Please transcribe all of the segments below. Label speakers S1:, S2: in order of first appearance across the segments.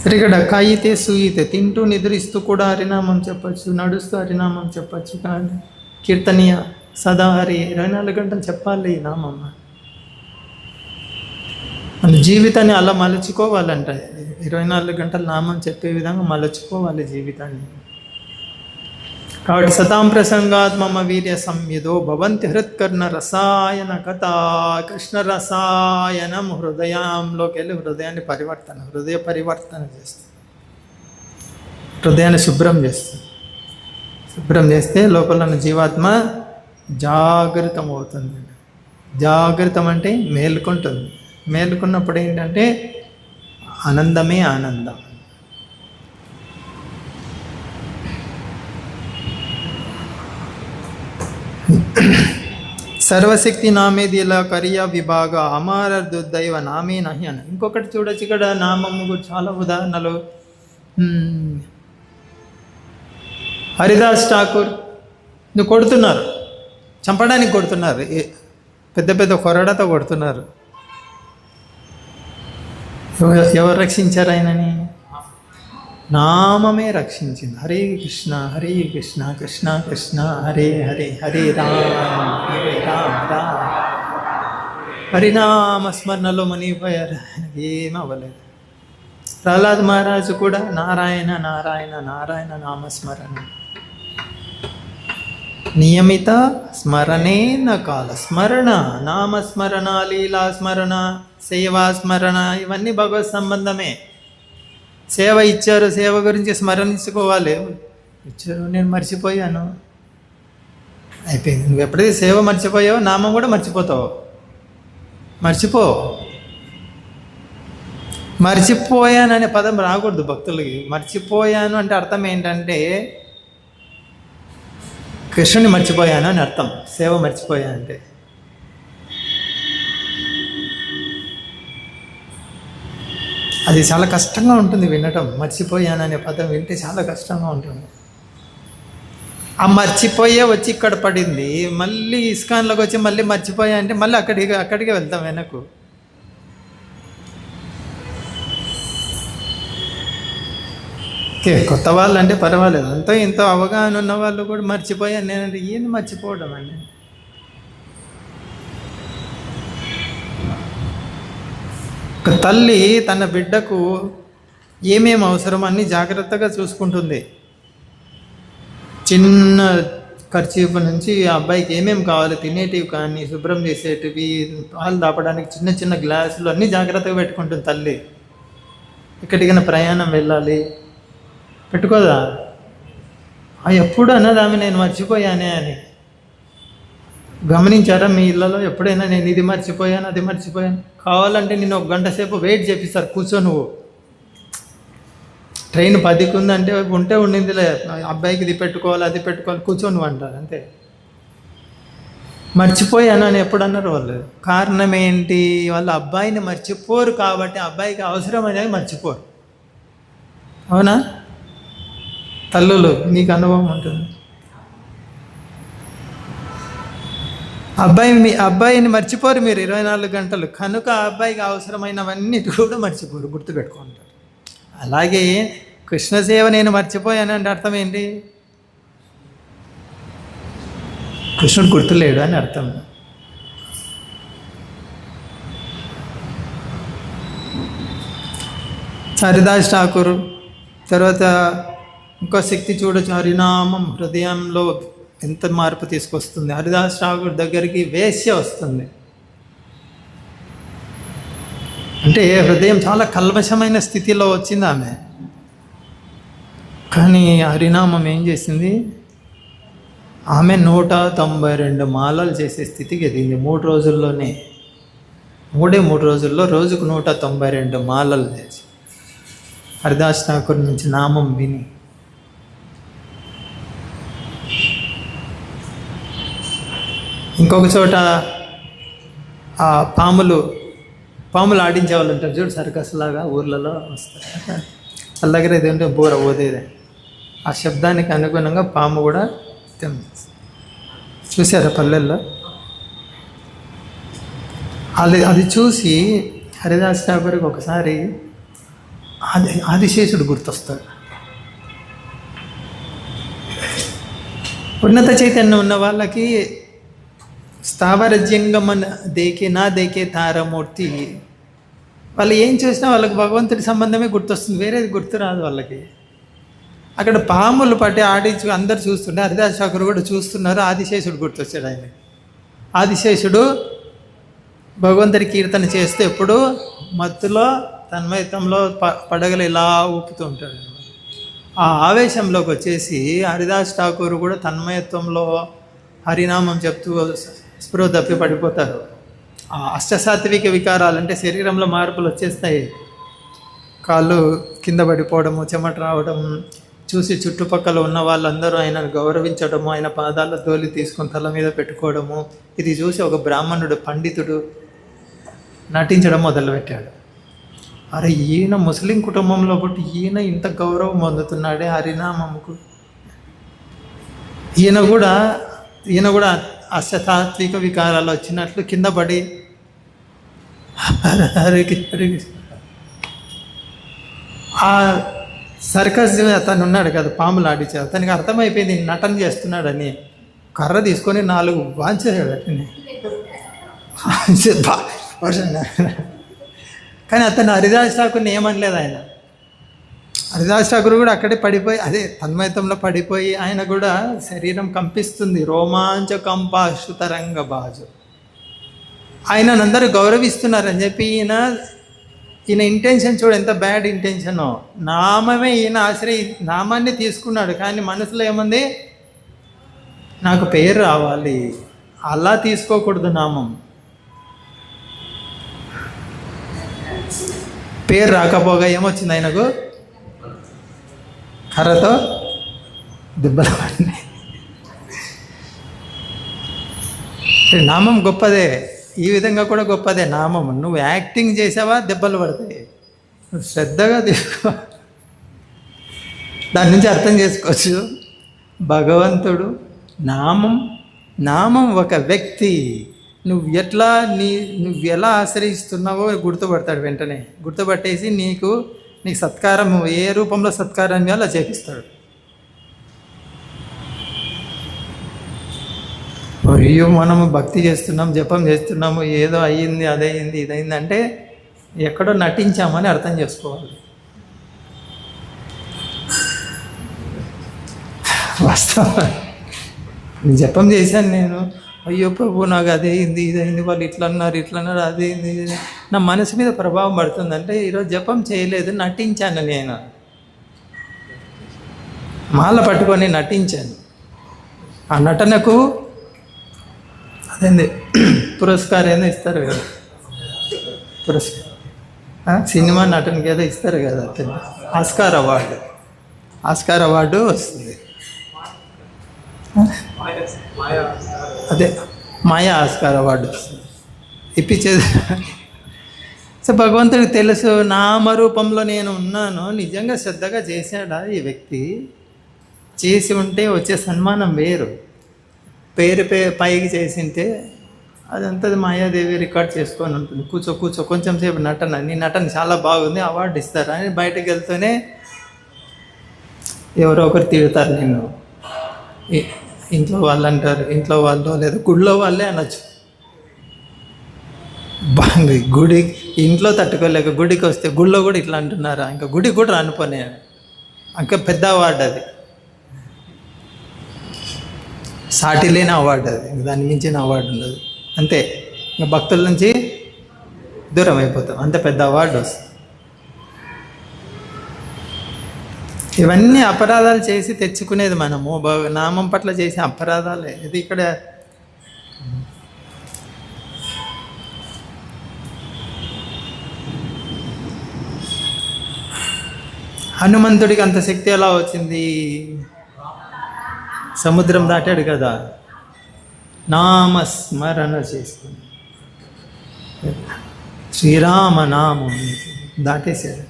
S1: సరే, ఇక్కడ కాయితే సూయితే, తింటూ నిద్రిస్తూ కూడా హరినామం చెప్పచ్చు, నడుస్తూ హరినామం చెప్పచ్చు. కానీ కీర్తనీయ సదా హరి 24 గంటలు చెప్పాలి ఈ నామం. మన జీవితాన్ని అలా మలుచుకోవాలంట. 24 గంటల నామం చెప్పే విధంగా మలుచుకోవాలి జీవితాన్ని. కాబట్టి సతాం ప్రసంగాత్ మమ వీర్య సంయుదో భవంతి హృత్కర్ణ రసాయన కథ. కృష్ణ రసాయనం హృదయంలోకి వెళ్ళి హృదయ పరివర్తన చేస్తుంది. హృదయాన్ని శుభ్రం చేస్తుంది. శుభ్రం చేస్తే లోపల ఉన్న జీవాత్మ జాగృతం అవుతుంది. జాగృతం అంటే మేల్కొంటుంది. మేల్కొన్నప్పుడు ఏంటంటే ఆనందమే ఆనందం. సర్వశక్తి నామే దిలా కరియా విభాగ అమార దుర్దైవ నామే నహి అని. ఇంకొకటి చూడొచ్చు ఇక్కడ నామము చాలా ఉదాహరణలు. హరిదాస్ ఠాకూర్ నువ్వు కొడుతున్నారు, చంపడానికి కొడుతున్నారు, పెద్ద పెద్ద కొరడతో కొడుతున్నారు. ఎవరు రక్షించారు ఆయనని? నామమే రక్షించింది. హరే కృష్ణ హరే కృష్ణ కృష్ణ కృష్ణ హరే హరే హరే రామ హరే రామ రామ. హరినామ స్మరణలో మునిగిపోయారు. ఏం అవ్వలేదు. ప్రహ్లాద్ మహారాజు కూడా నారాయణ నారాయణ నారాయణ నామస్మరణ, నియమిత స్మరణేన కాల స్మరణ, నామస్మరణ, లీలా స్మరణ, సేవా స్మరణ, ఇవన్నీ భగవత్ సంబంధమే. సేవ ఇచ్చారు, సేవ గురించి స్మరణించుకోవాలి. ఇచ్చారు, నేను మర్చిపోయాను, అయిపోయింది. నువ్వు ఎప్పుడైతే సేవ మర్చిపోయావో నామం కూడా మర్చిపోతావు. మర్చిపోయాను అనే పదం రాకూడదు భక్తులకి. మర్చిపోయాను అంటే అర్థం ఏంటంటే కృష్ణుని మర్చిపోయాను అని అర్థం. సేవ మర్చిపోయాను అంటే అది చాలా కష్టంగా ఉంటుంది వినటం. మర్చిపోయాను అనే పదం వింటే చాలా కష్టంగా ఉంటుంది. ఆ మర్చిపోయే వచ్చి ఇక్కడ పడింది, మళ్ళీ ఇస్కాన్లోకి వచ్చి మళ్ళీ మర్చిపోయా అంటే మళ్ళీ అక్కడికే వెళ్తాం వెనక్కు. ఓకే, కొత్త వాళ్ళు అంటే పర్వాలేదు, ఎంతో అవగాహన ఉన్న వాళ్ళు కూడా మర్చిపోయాను నేనంటే ఏంది మర్చిపోవడం అండి. ఒక తల్లి తన బిడ్డకు ఏమేమి అవసరం అన్నీ జాగ్రత్తగా చూసుకుంటుంది. చిన్న ఖర్చు నుంచి ఆ అబ్బాయికి ఏమేమి కావాలి, తినేటివి కానీ శుభ్రం చేసేటివి, పాలు దాపడానికి చిన్న చిన్న గ్లాసులు అన్నీ జాగ్రత్తగా పెట్టుకుంటుంది తల్లి. ఎక్కడికైనా ప్రయాణం వెళ్ళాలి పెట్టుకోదా? ఎప్పుడు అన్నది ఆమె నేను మర్చిపోయానే అని. గమనించారా మీ ఇళ్ళలో ఎప్పుడైనా నేను ఇది మర్చిపోయాను అది మర్చిపోయాను? కావాలంటే నేను 1 గంట సేపు వెయిట్ చేపిస్తారు, కూర్చో నువ్వు. ట్రైన్ 10కి ఉందంటే ఉండిందిలే, అబ్బాయికి ఇది పెట్టుకోవాలి అది పెట్టుకోవాలి, కూర్చో నువ్వు అంటారు అంతే. మర్చిపోయాను అని ఎప్పుడు అన్నారు వాళ్ళు? కారణం ఏంటి? వాళ్ళు అబ్బాయిని మర్చిపోరు కాబట్టి అబ్బాయికి అవసరం అనేది మర్చిపోరు. అవునా? తల్లులు నీకు అనుభవం ఉంటుంది. అబ్బాయిని మర్చిపోరు మీరు 24 గంటలు, కనుక ఆ అబ్బాయికి అవసరమైనవన్నీ కూడా మర్చిపోరు, గుర్తుపెట్టుకుంటారు. అలాగే కృష్ణసేవ నేను మర్చిపోయాను అంటే అర్థం ఏంటి? కృష్ణుడు గుర్తులేడు అని అర్థం. హరిదాస్ ఠాకూర్ తర్వాత ఇంకో శక్తి చూడొచ్చు. హరినామం హృదయంలో ఎంత మార్పు తీసుకొస్తుంది. హరిదాస్ ఠాకూర్ దగ్గరికి వేశ్య వస్తుంది అంటే హృదయం చాలా కల్మషమైన స్థితిలో వచ్చింది ఆమె. కానీ హరినామం ఏం చేసింది? ఆమె 192 మాలలు చేసే స్థితికి ఎదిగింది 3 రోజుల్లోనే. 3 రోజుల్లో రోజుకు 192 మాలలు చేసి హరిదాస్ ఠాకూర్ నుంచి నామం విని. ఇంకొక చోట ఆ పాములు ఆడించే వాళ్ళు ఉంటారు చూడు, సర్కస్ లాగా ఊర్లలో వస్తారు. వాళ్ళ దగ్గర ఏదంటే బోర పోదేదే, ఆ శబ్దానికి అనుగుణంగా పాము కూడా చూసారా పల్లెల్లో? అది చూసి హరిదాస్ ఠాకూర్కి ఒకసారి ఆదిశేషుడు గుర్తొస్తాడు. ఉన్నత చైతన్యం ఉన్న వాళ్ళకి స్థావర జంగమన దేకే తారమూర్తి, వాళ్ళు ఏం చూసినా వాళ్ళకి భగవంతుడి సంబంధమే గుర్తొస్తుంది, వేరేది గుర్తురాదు వాళ్ళకి. అక్కడ పాములు పట్టి ఆడించు అందరు చూస్తుంటే హరిదాస్ ఠాకూర్ కూడా చూస్తున్నారు, ఆదిశేషుడు గుర్తొచ్చాడు. ఆయన ఆదిశేషుడు భగవంతుడి కీర్తన చేస్తే ఎప్పుడు మత్తులో తన్మయత్వంలో పడగలు ఇలా ఊపుతూ ఉంటాడు. ఆ ఆవేశంలోకి వచ్చేసి హరిదాస్ ఠాకూర్ కూడా తన్మయత్వంలో హరినామం చెప్తూ స్పృహ తప్పి పడిపోతారు. ఆ అష్టసాత్విక వికారాలు అంటే శరీరంలో మార్పులు వచ్చేస్తాయి. కాళ్ళు కింద పడిపోవడము, చెమట రావడం చూసి చుట్టుపక్కల ఉన్న వాళ్ళందరూ ఆయనను గౌరవించడము, ఆయన పాదాల తోలి తీసుకొని తల మీద పెట్టుకోవడము, ఇది చూసి ఒక బ్రాహ్మణుడు పండితుడు నటించడం మొదలుపెట్టాడు. అరే ఈయన ముస్లిం కుటుంబంలో పుట్టి ఈయన ఇంత గౌరవం పొందుతున్నాడే హరినామముకు, ఈయన కూడా అష్టసాత్విక వికారాలు వచ్చినట్లు కింద పడి ఆ సర్కస్ అతను ఉన్నాడు కదా, పాములు ఆడించే అతనికి అర్థమైపోయింది నటన చేస్తున్నాడని. కర్ర తీసుకొని 4 వాంచాడు అతన్ని. కానీ అతను హరిదాస్ ఠాకూర్ని ఏమనలేదు. ఆయన హరిదాస్ ఠాకూర్ కూడా అక్కడే పడిపోయి అదే తన్మయత్వంలో పడిపోయి ఆయన కూడా శరీరం కంపిస్తుంది, రోమాంచ కంపాశు తరంగ బాజు. ఆయనను అందరూ గౌరవిస్తున్నారని చెప్పి ఈయన ఇంటెన్షన్ చూడు ఎంత బ్యాడ్ ఇంటెన్షనో. నామమే ఈయన నామాన్ని తీసుకున్నాడు, కానీ మనసులో ఏముంది, నాకు పేరు రావాలి, అలా తీసుకోకూడదు నామం. పేరు రాకపోగా ఏమొచ్చింది ఆయనకు, కర్రతో దెబ్బలు పడినాయి. నామం గొప్పదే, ఈ విధంగా కూడా గొప్పదే నామం. నువ్వు యాక్టింగ్ చేసావా దెబ్బలు పడతాయి, నువ్వు శ్రద్ధగా తీసుకో. దాని నుంచి అర్థం చేసుకోవచ్చు భగవంతుడు నామం ఒక వ్యక్తి. నువ్వు ఎలా ఆశ్రయిస్తున్నావో గుర్తుపడతాడు, వెంటనే గుర్తుపట్టేసి నీకు సత్కారం ఏ రూపంలో సత్కారం అలా చేపిస్తాడు. అయ్యో మనము భక్తి చేస్తున్నాం, జపం చేస్తున్నాము, ఏదో అయ్యింది అదయింది ఇదైంది అంటే ఎక్కడో నటించామని అర్థం చేసుకోవాలి. వాస్తవం జపం చేశాను నేను, అయ్యో ప్రభు నాకు అదేంది ఇదైంది, వాళ్ళు ఇట్లా అన్నారు అదేంది, నా మనసు మీద ప్రభావం పడుతుందంటే ఈరోజు జపం చేయలేదు, నటించాను. నేను మాల పట్టుకొని నటించాను. ఆ నటనకు అదేంది పురస్కారం ఏదో ఇస్తారు కదా, పురస్కారం సినిమా నటనకి ఏదో ఇస్తారు కదా, ఆస్కార్ అవార్డు వస్తుంది. అదే మాయా ఆస్కార్ అవార్డు వస్తుంది, ఇప్పించేది. సో భగవంతుడికి తెలుసు నామరూపంలో నేను ఉన్నాను. నిజంగా శ్రద్ధగా చేశాడా ఈ వ్యక్తి? చేసి ఉంటే వచ్చే సన్మానం వేరు. పేరు పైకి చేసింటే అదంతా మాయాదేవి రికార్డ్ చేసుకొని ఉంటుంది. కూర్చో కొంచెం సేపు నటన, నీ నటన చాలా బాగుంది, అవార్డు ఇస్తారు అని బయటకు వెళ్తూనే ఎవరో ఒకరు తిడతారు నిన్ను. ఇంట్లో వాళ్ళు అంటారు, ఇంట్లో వాళ్ళు లేదా గుడిలో వాళ్ళే అనొచ్చు. గుడి ఇంట్లో తట్టుకోలేక గుడికి వస్తే గుడిలో కూడా ఇట్లా అంటున్నారా, ఇంకా గుడికి కూడా రానిపోనే, ఇంకా పెద్ద అవార్డు అది, సాటి లేని అవార్డు అది, దాన్ని మించిన అవార్డు ఉండదు. అంతే, ఇంకా భక్తుల నుంచి దూరం అయిపోతాం, అంత పెద్ద అవార్డు వస్తుంది. ఇవన్నీ అపరాధాలు చేసి తెచ్చుకునేది మనము, నామం పట్ల చేసే అపరాధాలే. ఇది ఇక్కడ హనుమంతుడికి అంత శక్తి ఎలా వచ్చింది? సముద్రం దాటాడు కదా, నామస్మరణ చేసుకుని శ్రీరామనామం దాటేశాడు.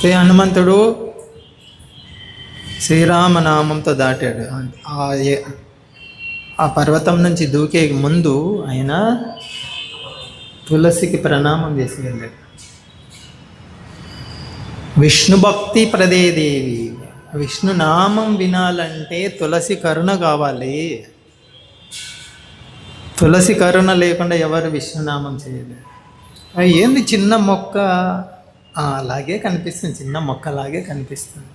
S1: హనుమంతుడు శ్రీరామనామంతో దాటాడు. ఆ పర్వతం నుంచి దూకే ముందు ఆయన తులసికి ప్రణామం చేసి వెళ్ళాడు. విష్ణు భక్తి ప్రదే దేవి. విష్ణు నామం వినాలంటే తులసి కరుణ కావాలి. తులసి కరుణ లేకుండా ఎవరు విష్ణునామం చేయలేరు. ఏంది చిన్న మొక్క అలాగే కనిపిస్తుంది, చిన్న మొక్కలాగే కనిపిస్తుంది.